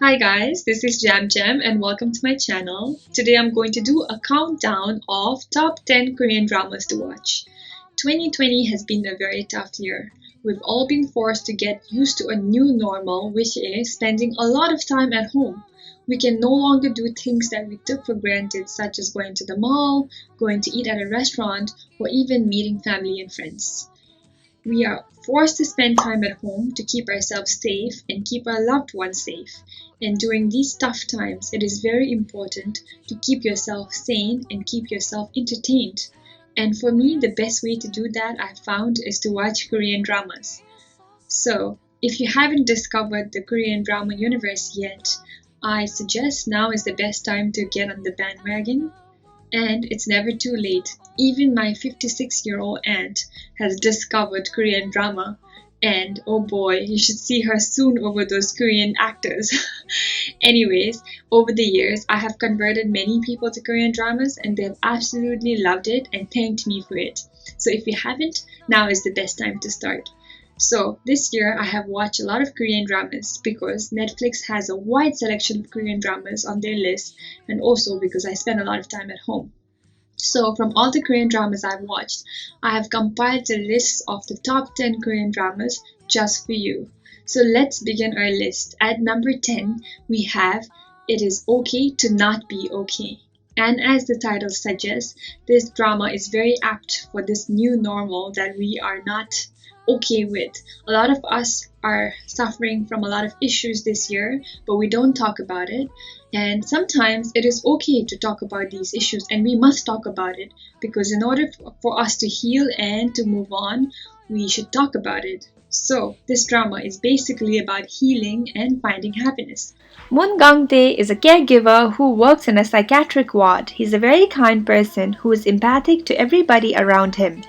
Hi guys, this is JamJam and welcome to my channel. Today I'm going to do a countdown of top 10 Korean dramas to watch. 2020 has been a very tough year. We've all been forced to get used to a new normal, which is spending a lot of time at home. We can no longer do things that we took for granted, such as going to the mall, going to eat at a restaurant, or even meeting family and friends. We are forced to spend time at home to keep ourselves safe and keep our loved ones safe. And during these tough times, it is very important to keep yourself sane and keep yourself entertained. And for me, the best way to do that I've found is to watch Korean dramas. So, if you haven't discovered the Korean drama universe yet, I suggest now is the best time to get on the bandwagon. And it's never too late. Even my 56-year-old aunt has discovered Korean drama. And oh boy, you should see her soon over those Korean actors. Anyways, over the years, I have converted many people to Korean dramas and they've absolutely loved it and thanked me for it. So if you haven't, now is the best time to start. So this year I have watched a lot of Korean dramas because Netflix has a wide selection of Korean dramas on their list and also because I spend a lot of time at home. So from all the Korean dramas I've watched, I have compiled a list of the top 10 Korean dramas just for you. So let's begin our list. At number 10, we have It Is Okay to Not Be Okay. And as the title suggests, this drama is very apt for this new normal that we are not okay with. A lot of us are suffering from a lot of issues this year, but we don't talk about it. And sometimes it is okay to talk about these issues, and we must talk about it because in order for us to heal and to move on, we should talk about it. So, this drama is basically about healing and finding happiness. Moon Gang-tae is a caregiver who works in a psychiatric ward. He's a very kind person who is empathic to everybody around him.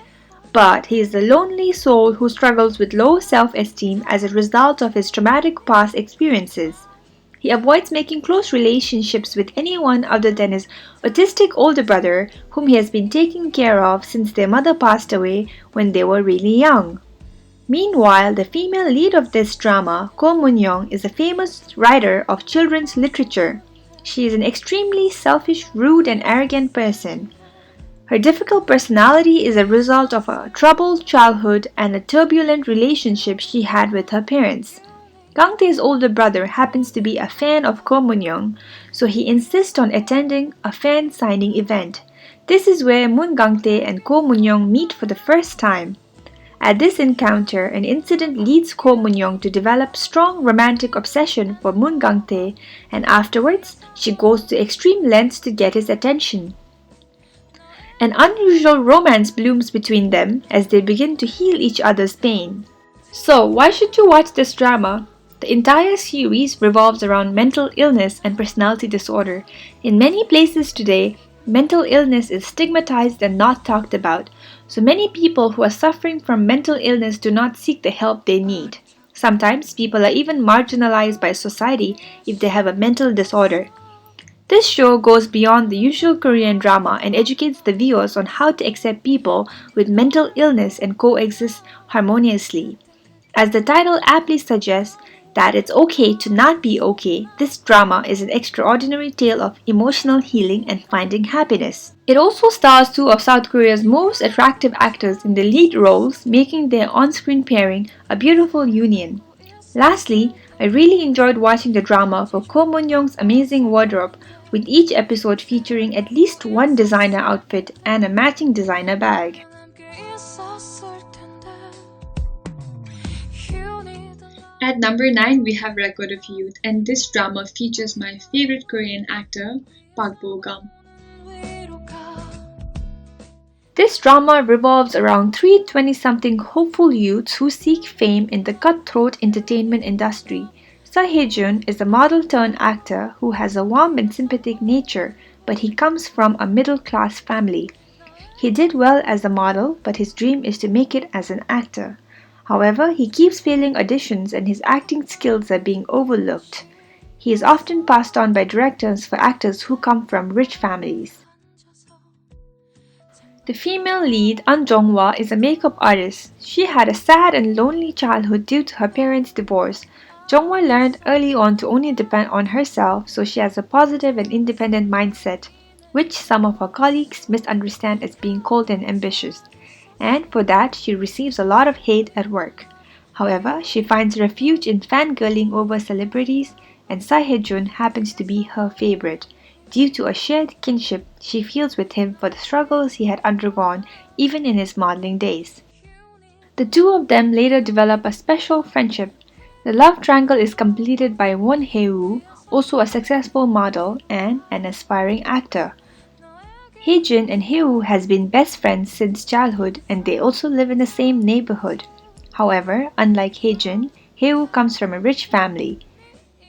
But he is a lonely soul who struggles with low self-esteem as a result of his traumatic past experiences. He avoids making close relationships with anyone other than his autistic older brother, whom he has been taking care of since their mother passed away when they were really young. Meanwhile, the female lead of this drama, Ko Moon-young, is a famous writer of children's literature. She is an extremely selfish, rude, and arrogant person. Her difficult personality is a result of a troubled childhood and a turbulent relationship she had with her parents. Gang-tae's older brother happens to be a fan of Ko Moon-young, so he insists on attending a fan signing event. This is where Moon Gang-tae and Ko Moon-young meet for the first time. At this encounter, an incident leads Ko Moon-young to develop strong romantic obsession for Moon Gang-tae, and afterwards, she goes to extreme lengths to get his attention. An unusual romance blooms between them as they begin to heal each other's pain. So, why should you watch this drama? The entire series revolves around mental illness and personality disorder. In many places today, mental illness is stigmatized and not talked about, so many people who are suffering from mental illness do not seek the help they need. Sometimes people are even marginalized by society if they have a mental disorder. This show goes beyond the usual Korean drama and educates the viewers on how to accept people with mental illness and coexist harmoniously. As the title aptly suggests, that it's okay to not be okay, this drama is an extraordinary tale of emotional healing and finding happiness. It also stars two of South Korea's most attractive actors in the lead roles, making their on-screen pairing a beautiful union. Lastly, I really enjoyed watching the drama for Ko Moon-young's amazing wardrobe, with each episode featuring at least one designer outfit and a matching designer bag. At number 9, we have Record of Youth, and this drama features my favorite Korean actor, Park Bo-gum. This drama revolves around three 20-something hopeful youths who seek fame in the cutthroat entertainment industry. Seo-joon is a model-turned-actor who has a warm and sympathetic nature, but he comes from a middle-class family. He did well as a model, but his dream is to make it as an actor. However, he keeps failing auditions and his acting skills are being overlooked. He is often passed on by directors for actors who come from rich families. The female lead, An Jong-hwa, is a makeup artist. She had a sad and lonely childhood due to her parents' divorce. Jung-won learned early on to only depend on herself, so she has a positive and independent mindset, which some of her colleagues misunderstand as being cold and ambitious, and for that she receives a lot of hate at work. However, she finds refuge in fangirling over celebrities, and Seo-joon happens to be her favorite, due to a shared kinship she feels with him for the struggles he had undergone even in his modeling days. The two of them later develop a special friendship. The love triangle is completed by Won Hae-woo, also a successful model and an aspiring actor. Hae-jin and Hae-woo has been best friends since childhood and they also live in the same neighborhood. However, unlike Hae-jin, Hae-woo comes from a rich family,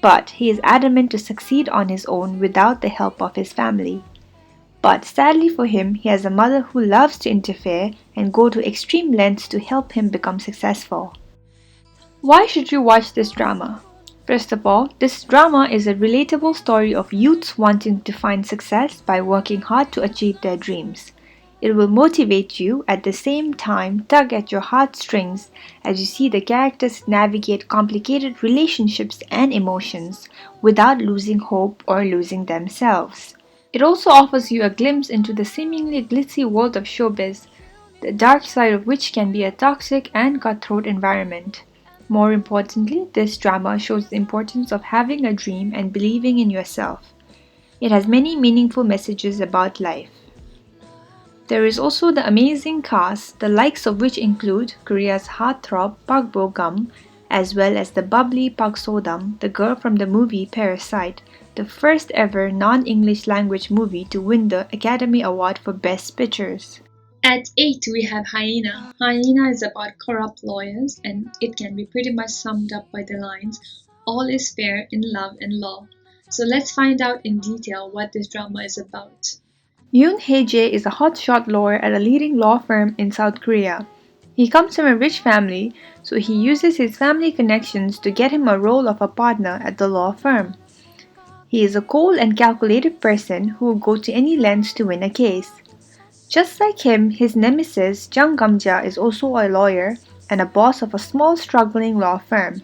but he is adamant to succeed on his own without the help of his family. But sadly for him, he has a mother who loves to interfere and go to extreme lengths to help him become successful. Why should you watch this drama? First of all, this drama is a relatable story of youths wanting to find success by working hard to achieve their dreams. It will motivate you at the same time tug at your heartstrings as you see the characters navigate complicated relationships and emotions without losing hope or losing themselves. It also offers you a glimpse into the seemingly glitzy world of showbiz, the dark side of which can be a toxic and cutthroat environment. More importantly, this drama shows the importance of having a dream and believing in yourself. It has many meaningful messages about life. There is also the amazing cast, the likes of which include Korea's heartthrob Park Bo-gum, as well as the bubbly Park So-dam, the girl from the movie Parasite, the first ever non-English language movie to win the Academy Award for Best Pictures. At 8, we have Hyena. Hyena is about corrupt lawyers, and it can be pretty much summed up by the lines, all is fair in love and law. So let's find out in detail what this drama is about. Yoon Hae-jae is a hotshot lawyer at a leading law firm in South Korea. He comes from a rich family, so he uses his family connections to get him a role of a partner at the law firm. He is a cold and calculated person who will go to any lengths to win a case. Just like him, his nemesis Jung Gamja is also a lawyer and a boss of a small struggling law firm.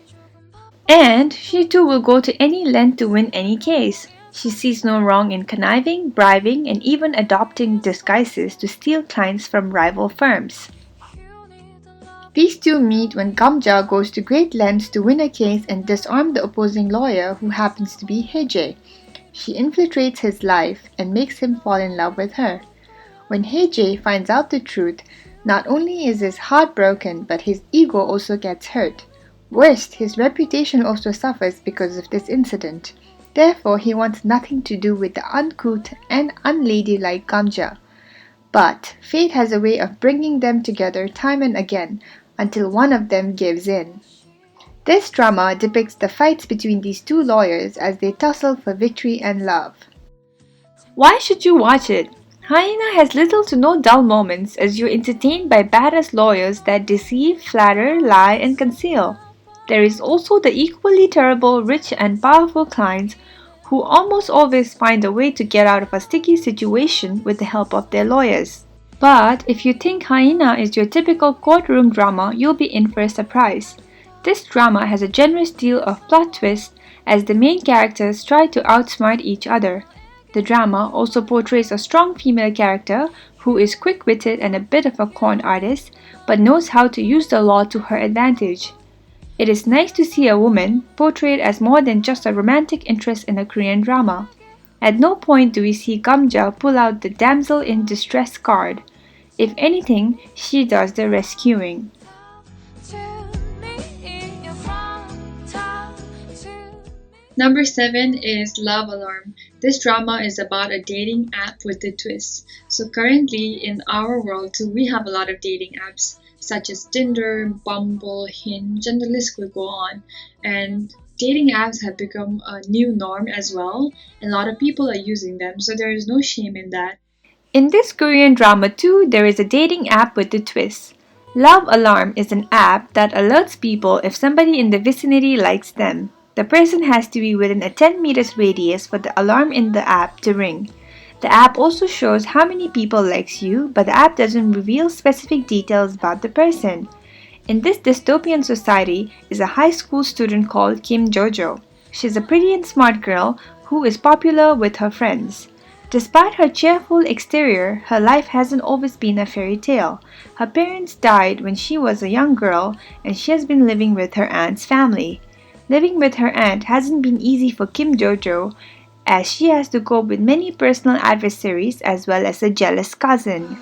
And she too will go to any length to win any case. She sees no wrong in conniving, bribing, and even adopting disguises to steal clients from rival firms. These two meet when Gamja goes to great lengths to win a case and disarm the opposing lawyer who happens to be Hae-jae. She infiltrates his life and makes him fall in love with her. When Hae-jae finds out the truth, not only is his heart broken but his ego also gets hurt. Worst, his reputation also suffers because of this incident. Therefore, he wants nothing to do with the uncouth and unladylike Gamja. But fate has a way of bringing them together time and again until one of them gives in. This drama depicts the fights between these two lawyers as they tussle for victory and love. Why should you watch it? Hyena has little to no dull moments as you're entertained by badass lawyers that deceive, flatter, lie, and conceal. There is also the equally terrible, rich, and powerful clients who almost always find a way to get out of a sticky situation with the help of their lawyers. But if you think Hyena is your typical courtroom drama, you'll be in for a surprise. This drama has a generous deal of plot twists as the main characters try to outsmart each other. The drama also portrays a strong female character who is quick-witted and a bit of a con artist, but knows how to use the law to her advantage. It is nice to see a woman portrayed as more than just a romantic interest in a Korean drama. At no point do we see Gamja pull out the damsel in distress card. If anything, she does the rescuing. Number 7 is Love Alarm. This drama is about a dating app with a twist. So currently in our world too, we have a lot of dating apps such as Tinder, Bumble, Hinge, and the list will go on. And dating apps have become a new norm as well. And a lot of people are using them, so there is no shame in that. In this Korean drama too, there is a dating app with a twist. Love Alarm is an app that alerts people if somebody in the vicinity likes them. The person has to be within a 10 meters radius for the alarm in the app to ring. The app also shows how many people likes you, but the app doesn't reveal specific details about the person. In this dystopian society is a high school student called Kim Jojo. She's a pretty and smart girl who is popular with her friends. Despite her cheerful exterior, her life hasn't always been a fairy tale. Her parents died when she was a young girl and she has been living with her aunt's family. Living with her aunt hasn't been easy for Kim Jojo as she has to cope with many personal adversaries as well as a jealous cousin.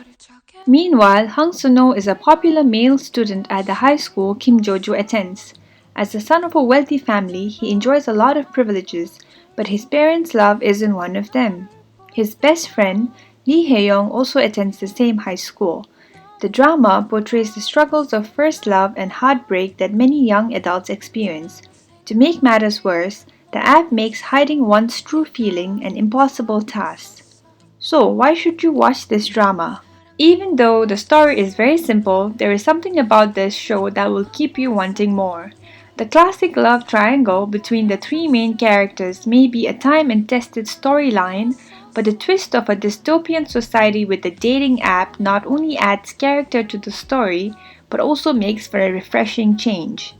Meanwhile, Hang Sono is a popular male student at the high school Kim Jojo attends. As the son of a wealthy family, he enjoys a lot of privileges, but his parents' love isn't one of them. His best friend, Lee Hae-young, also attends the same high school. The drama portrays the struggles of first love and heartbreak that many young adults experience. To make matters worse, the app makes hiding one's true feeling an impossible task. So, why should you watch this drama? Even though the story is very simple, there is something about this show that will keep you wanting more. The classic love triangle between the three main characters may be a time and tested storyline, but the twist of a dystopian society with a dating app not only adds character to the story, but also makes for a refreshing change.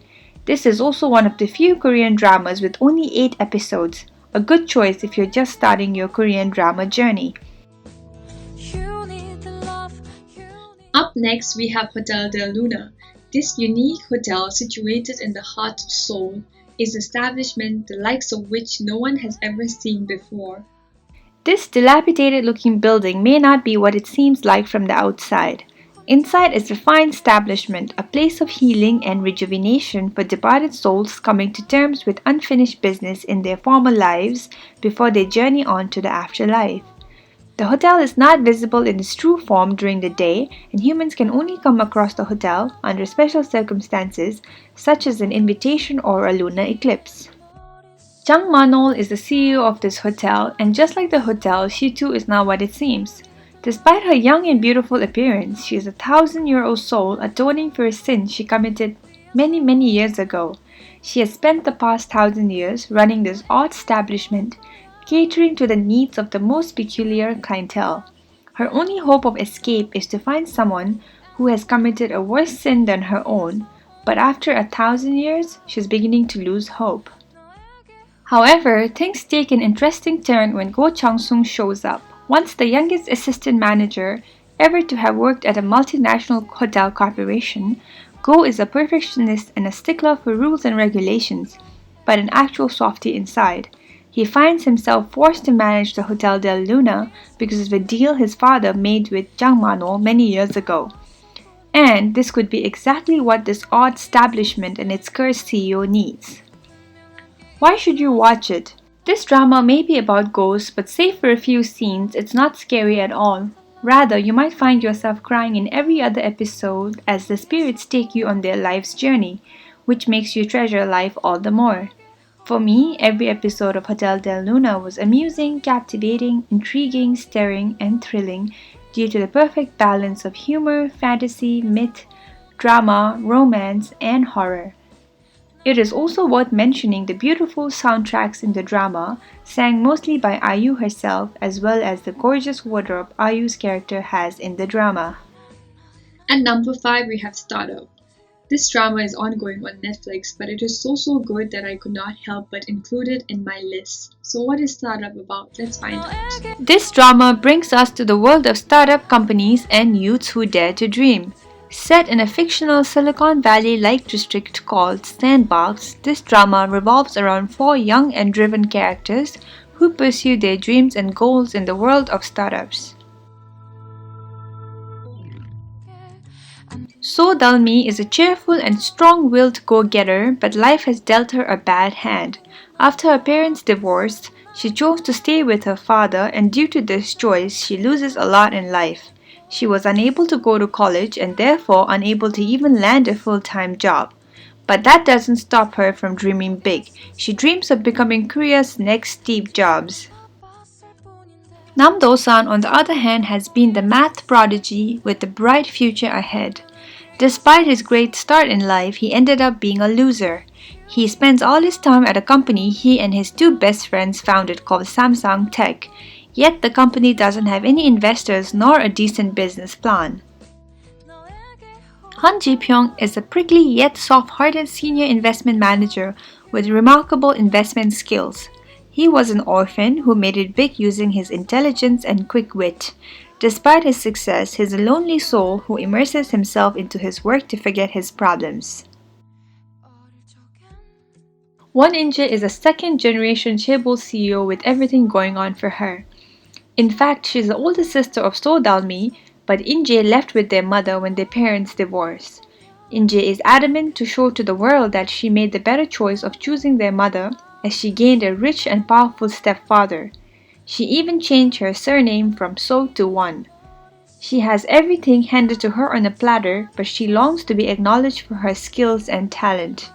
This is also one of the few Korean dramas with only 8 episodes, a good choice if you're just starting your Korean drama journey. Up next, we have Hotel Del Luna. This unique hotel situated in the heart of Seoul is an establishment the likes of which no one has ever seen before. This dilapidated looking building may not be what it seems like from the outside. Inside is a fine establishment, a place of healing and rejuvenation for departed souls coming to terms with unfinished business in their former lives before they journey on to the afterlife. The hotel is not visible in its true form during the day, and humans can only come across the hotel under special circumstances such as an invitation or a lunar eclipse. Jung Manol is the CEO of this hotel, and just like the hotel, she too is not what it seems. Despite her young and beautiful appearance, she is a 1,000-year-old soul atoning for a sin she committed many years ago. She has spent the past 1,000 years running this odd establishment, catering to the needs of the most peculiar clientele. Her only hope of escape is to find someone who has committed a worse sin than her own, but after 1,000 years, she's beginning to lose hope. However, things take an interesting turn when Go Chang-sung shows up. Once the youngest assistant manager ever to have worked at a multinational hotel corporation, Go is a perfectionist and a stickler for rules and regulations, but an actual softie inside. He finds himself forced to manage the Hotel Del Luna because of a deal his father made with Jang Manol many years ago. And this could be exactly what this odd establishment and its cursed CEO needs. Why should you watch it? This drama may be about ghosts, but save for a few scenes, it's not scary at all. Rather, you might find yourself crying in every other episode as the spirits take you on their life's journey, which makes you treasure life all the more. For me, every episode of Hotel Del Luna was amusing, captivating, intriguing, stirring, and thrilling due to the perfect balance of humor, fantasy, myth, drama, romance, and horror. It is also worth mentioning the beautiful soundtracks in the drama, sang mostly by IU herself, as well as the gorgeous wardrobe IU's character has in the drama. At number 5, we have Startup. This drama is ongoing on Netflix, but it is so good that I could not help but include it in my list. So what is Startup about? Let's find out. This drama brings us to the world of startup companies and youths who dare to dream. Set in a fictional Silicon Valley-like district called Sandbox, this drama revolves around 4 young and driven characters who pursue their dreams and goals in the world of startups. So Dalmi is a cheerful and strong-willed go-getter, but life has dealt her a bad hand. After her parents divorced, she chose to stay with her father, and due to this choice, she loses a lot in life. She was unable to go to college and therefore unable to even land a full-time job. But that doesn't stop her from dreaming big. She dreams of becoming Korea's next Steve Jobs. Nam Do-san, on the other hand, has been the math prodigy with a bright future ahead. Despite his great start in life, he ended up being a loser. He spends all his time at a company he and his 2 best friends founded called Samsung Tech. Yet the company doesn't have any investors nor a decent business plan. Han Ji-pyong is a prickly yet soft-hearted senior investment manager with remarkable investment skills. He was an orphan who made it big using his intelligence and quick wit. Despite his success, he's a lonely soul who immerses himself into his work to forget his problems. Won In-jae is a second-generation chaebol CEO with everything going on for her. In fact, she's the older sister of So Dalmi, but In-jae left with their mother when their parents divorced. In-jae is adamant to show to the world that she made the better choice of choosing their mother, as she gained a rich and powerful stepfather. She even changed her surname from So to Won. She has everything handed to her on a platter, but she longs to be acknowledged for her skills and talent.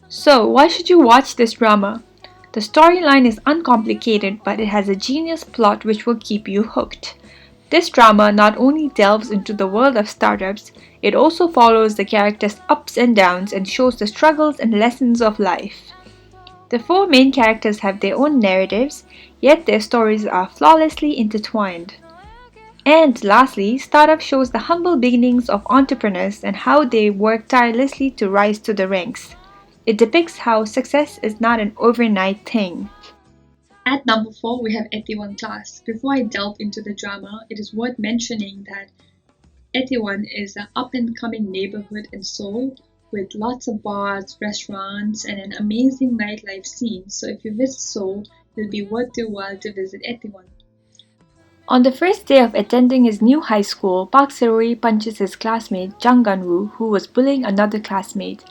So, why should you watch this drama? The storyline is uncomplicated, but it has a genius plot which will keep you hooked. This drama not only delves into the world of startups, it also follows the characters' ups and downs and shows the struggles and lessons of life. The four main characters have their own narratives, yet their stories are flawlessly intertwined. And lastly, Startup shows the humble beginnings of entrepreneurs and how they work tirelessly to rise to the ranks. It depicts how success is not an overnight thing. At number 4, we have Itaewon Class. Before I delve into the drama, it is worth mentioning that Itaewon is an up-and-coming neighborhood in Seoul with lots of bars, restaurants, and an amazing nightlife scene. So if you visit Seoul, it will be worth your while to visit Itaewon. On the first day of attending his new high school, Park Se-ri punches his classmate Jang Gun-woo, who was bullying another classmate.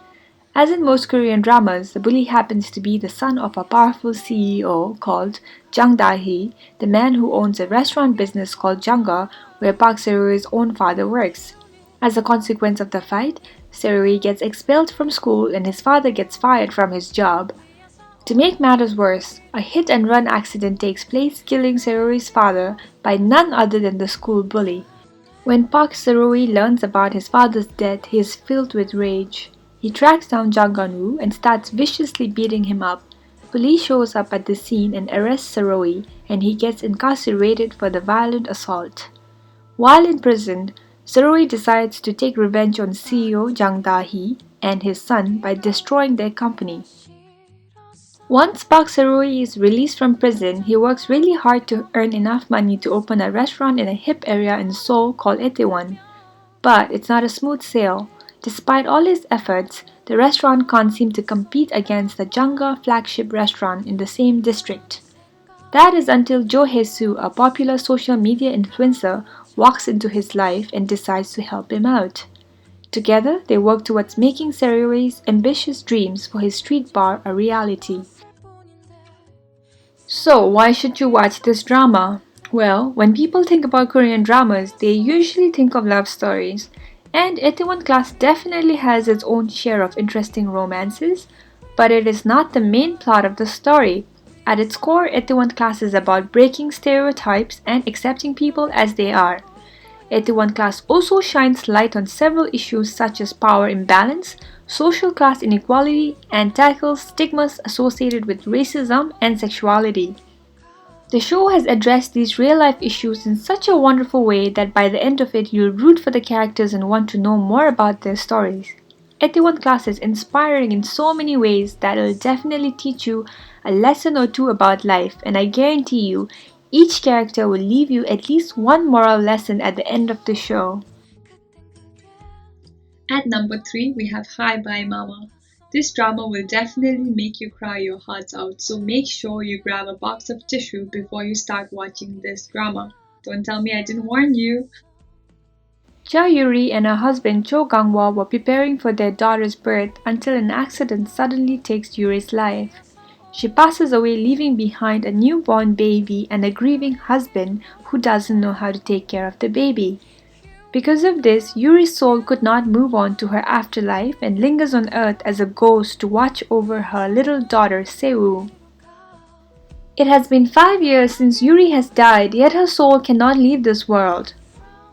As in most Korean dramas, the bully happens to be the son of a powerful CEO called Jang Da-hee, the man who owns a restaurant business called Janga, where Park Se-ri's own father works. As a consequence of the fight, Se-ri gets expelled from school and his father gets fired from his job. To make matters worse, a hit-and-run accident takes place, killing Se-ri's father by none other than the school bully. When Park Se-ri learns about his father's death, he is filled with rage. He tracks down Jang Gun-woo and starts viciously beating him up. Police shows up at the scene and arrests Se-ri, and he gets incarcerated for the violent assault. While in prison, Se-ri decides to take revenge on CEO Jang Da-hee and his son by destroying their company. Once Park Se-ri is released from prison, he works really hard to earn enough money to open a restaurant in a hip area in Seoul called Itaewon. But it's not a smooth sail. Despite all his efforts, the restaurant can't seem to compete against the Janga flagship restaurant in the same district. That is until Hye-soo, a popular social media influencer, walks into his life and decides to help him out. Together, they work towards making Se-ri's ambitious dreams for his street bar a reality. So, why should you watch this drama? Well, when people think about Korean dramas, they usually think of love stories. And Itaewon Class definitely has its own share of interesting romances, but it is not the main plot of the story. At its core, Itaewon Class is about breaking stereotypes and accepting people as they are. Itaewon Class also shines light on several issues such as power imbalance, social class inequality, and tackles stigmas associated with racism and sexuality. The show has addressed these real-life issues in such a wonderful way that by the end of it you'll root for the characters and want to know more about their stories. Itaewon Class is inspiring in so many ways that it'll definitely teach you a lesson or two about life, and I guarantee you, each character will leave you at least one moral lesson at the end of the show. At number 3, we have Hi Bye Mama. This drama will definitely make you cry your hearts out, so make sure you grab a box of tissue before you start watching this drama. Don't tell me I didn't warn you. Cha Yuri and her husband Cho Gangwa were preparing for their daughter's birth until an accident suddenly takes Yuri's life. She passes away, leaving behind a newborn baby and a grieving husband who doesn't know how to take care of the baby. Because of this, Yuri's soul could not move on to her afterlife and lingers on earth as a ghost to watch over her little daughter Seo. It has been 5 years since Yuri has died, yet her soul cannot leave this world.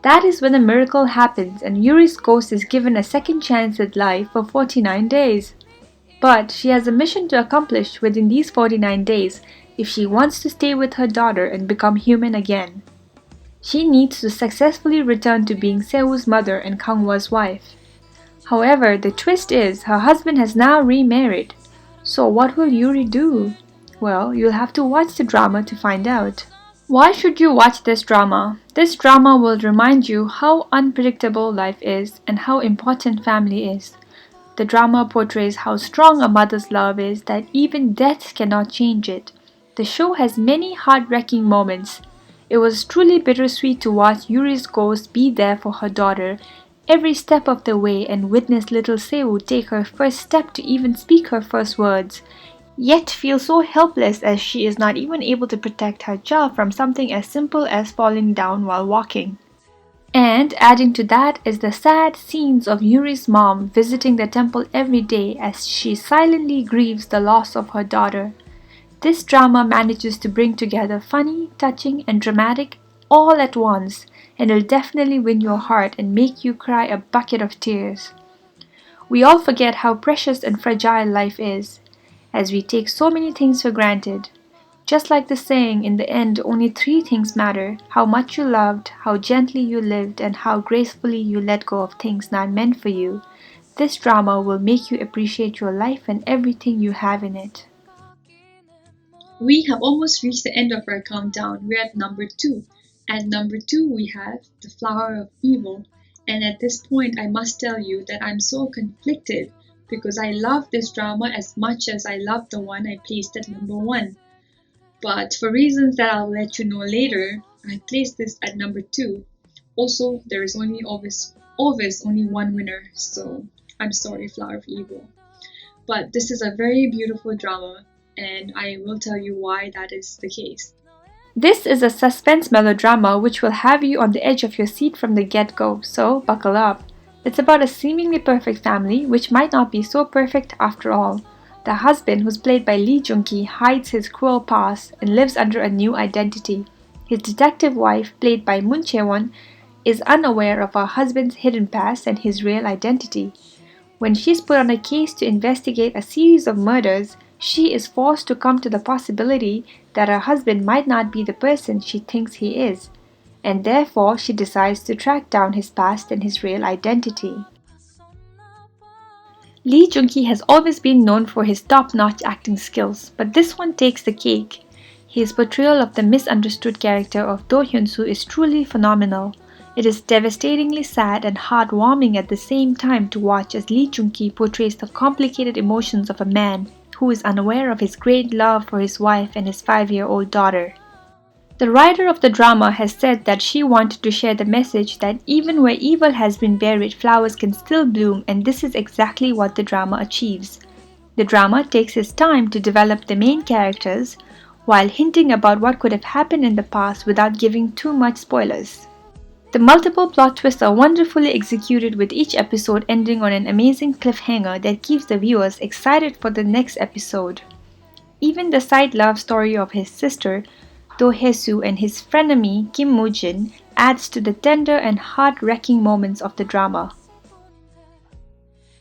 That is when a miracle happens and Yuri's ghost is given a second chance at life for 49 days. But she has a mission to accomplish within these 49 days if she wants to stay with her daughter and become human again. She needs to successfully return to being Sew's mother and Kang-hwa's wife. However, the twist is her husband has now remarried. So what will Yuri do? Well, you'll have to watch the drama to find out. Why should you watch this drama? This drama will remind you how unpredictable life is and how important family is. The drama portrays how strong a mother's love is that even death cannot change it. The show has many heart-wrenching moments. It was truly bittersweet to watch Yuri's ghost be there for her daughter every step of the way and witness little Seo take her first step to even speak her first words, yet feel so helpless as she is not even able to protect her child from something as simple as falling down while walking. And adding to that is the sad scenes of Yuri's mom visiting the temple every day as she silently grieves the loss of her daughter. This drama manages to bring together funny, touching, and dramatic all at once, and will definitely win your heart and make you cry a bucket of tears. We all forget how precious and fragile life is, as we take so many things for granted. Just like the saying, in the end, only three things matter: how much you loved, how gently you lived, and how gracefully you let go of things not meant for you. This drama will make you appreciate your life and everything you have in it. We have almost reached the end of our countdown. We're at number 2. At number 2, we have The Flower of Evil. And at this point, I must tell you that I'm so conflicted because I love this drama as much as I love the one I placed at number 1. But for reasons that I'll let you know later, I placed this at number 2. Also, there is always only one winner, so I'm sorry, Flower of Evil. But this is a very beautiful drama, and I will tell you why that is the case. This is a suspense melodrama which will have you on the edge of your seat from the get-go, so buckle up. It's about a seemingly perfect family which might not be so perfect after all. The husband, who's played by Lee Jung-gi, hides his cruel past and lives under a new identity. His detective wife, played by Moon Chae-Won, is unaware of her husband's hidden past and his real identity. When she's put on a case to investigate a series of murders, she is forced to come to the possibility that her husband might not be the person she thinks he is, and therefore she decides to track down his past and his real identity. Lee Jung-gi has always been known for his top-notch acting skills, but this one takes the cake. His portrayal of the misunderstood character of Do Hyun-soo is truly phenomenal. It is devastatingly sad and heartwarming at the same time to watch as Lee Jung-gi portrays the complicated emotions of a man who is unaware of his great love for his wife and his 5-year-old daughter. The writer of the drama has said that she wanted to share the message that even where evil has been buried, flowers can still bloom, and this is exactly what the drama achieves. The drama takes its time to develop the main characters, while hinting about what could have happened in the past without giving too much spoilers. The multiple plot twists are wonderfully executed, with each episode ending on an amazing cliffhanger that keeps the viewers excited for the next episode. Even the side love story of his sister, Hye-soo, and his frenemy Kim Moo-jin adds to the tender and heart-wrenching moments of the drama.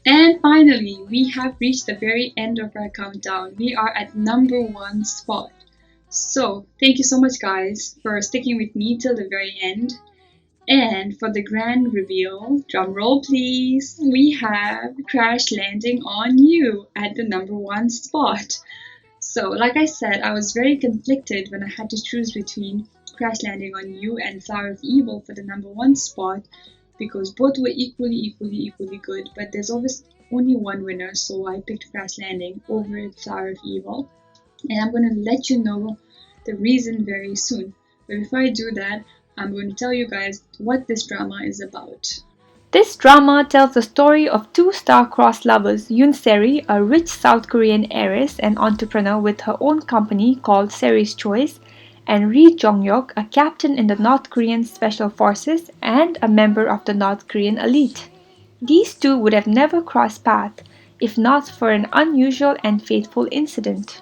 And finally, we have reached the very end of our countdown. We are at number 1 spot. So, thank you so much guys for sticking with me till the very end. And for the grand reveal, drumroll please, we have Crash Landing on You at the number 1 spot. So, like I said, I was very conflicted when I had to choose between Crash Landing on You and Flower of Evil for the number 1 spot because both were equally good, but there's always only one winner, so I picked Crash Landing over Flower of Evil. And I'm going to let you know the reason very soon. But before I do that, I'm going to tell you guys what this drama is about. This drama tells the story of two star-crossed lovers, Yoon Seri, a rich South Korean heiress and entrepreneur with her own company called Seri's Choice, and Ri Jong-hyuk, a captain in the North Korean Special Forces and a member of the North Korean elite. These two would have never crossed paths if not for an unusual and fateful incident.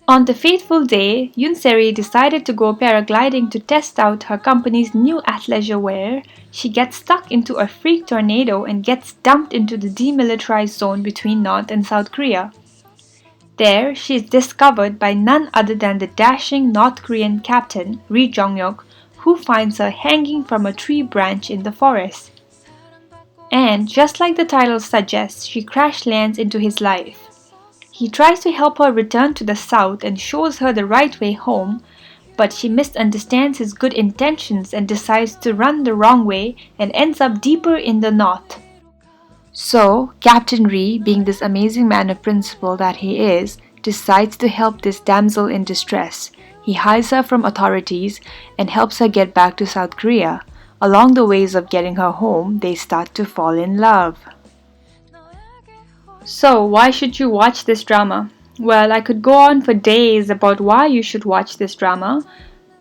On the fateful day, Yoon Seri decided to go paragliding to test out her company's new athleisure wear. She gets stuck into a freak tornado and gets dumped into the demilitarized zone between North and South Korea. There, she is discovered by none other than the dashing North Korean captain, Ri Jong-hyuk, who finds her hanging from a tree branch in the forest. And just like the title suggests, she crash lands into his life. He tries to help her return to the south and shows her the right way home, but she misunderstands his good intentions and decides to run the wrong way and ends up deeper in the north. So, Captain Ri, being this amazing man of principle that he is, decides to help this damsel in distress. He hides her from authorities and helps her get back to South Korea. Along the ways of getting her home, they start to fall in love. So, why should you watch this drama? Well, I could go on for days about why you should watch this drama,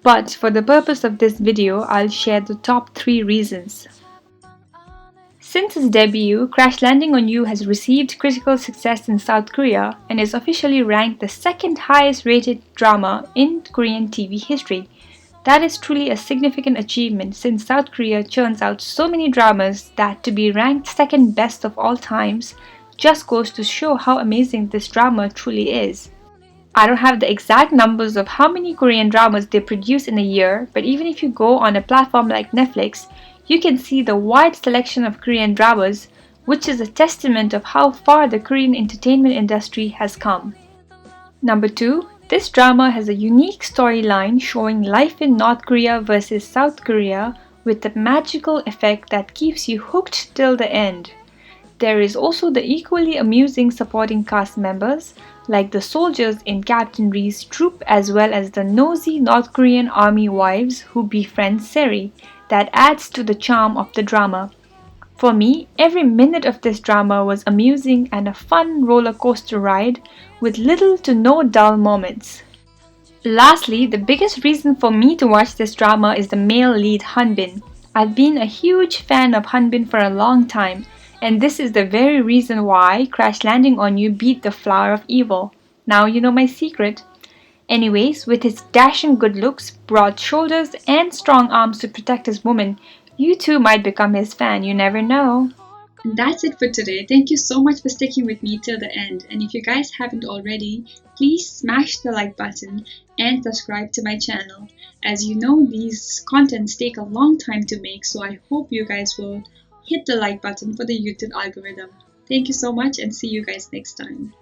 but for the purpose of this video, I'll share the top 3 reasons. Since its debut, Crash Landing on You has received critical success in South Korea and is officially ranked the second highest rated drama in Korean TV history. That is truly a significant achievement since South Korea churns out so many dramas that to be ranked second best of all times just goes to show how amazing this drama truly is. I don't have the exact numbers of how many Korean dramas they produce in a year, but even if you go on a platform like Netflix, you can see the wide selection of Korean dramas, which is a testament of how far the Korean entertainment industry has come. Number 2, this drama has a unique storyline showing life in North Korea versus South Korea with a magical effect that keeps you hooked till the end. There is also the equally amusing supporting cast members, like the soldiers in Captain Ri's troop as well as the nosy North Korean army wives who befriend Seri, that adds to the charm of the drama. For me, every minute of this drama was amusing and a fun roller coaster ride with little to no dull moments. Lastly, the biggest reason for me to watch this drama is the male lead Hanbin. I've been a huge fan of Hanbin for a long time, and this is the very reason why Crash Landing on You beat The Flower of Evil. Now you know my secret. Anyways, with his dashing good looks, broad shoulders, and strong arms to protect his woman, you too might become his fan, you never know. And that's it for today. Thank you so much for sticking with me till the end. And if you guys haven't already, please smash the like button and subscribe to my channel. As you know, these contents take a long time to make, so I hope you guys will hit the like button for the YouTube algorithm. Thank you so much and see you guys next time.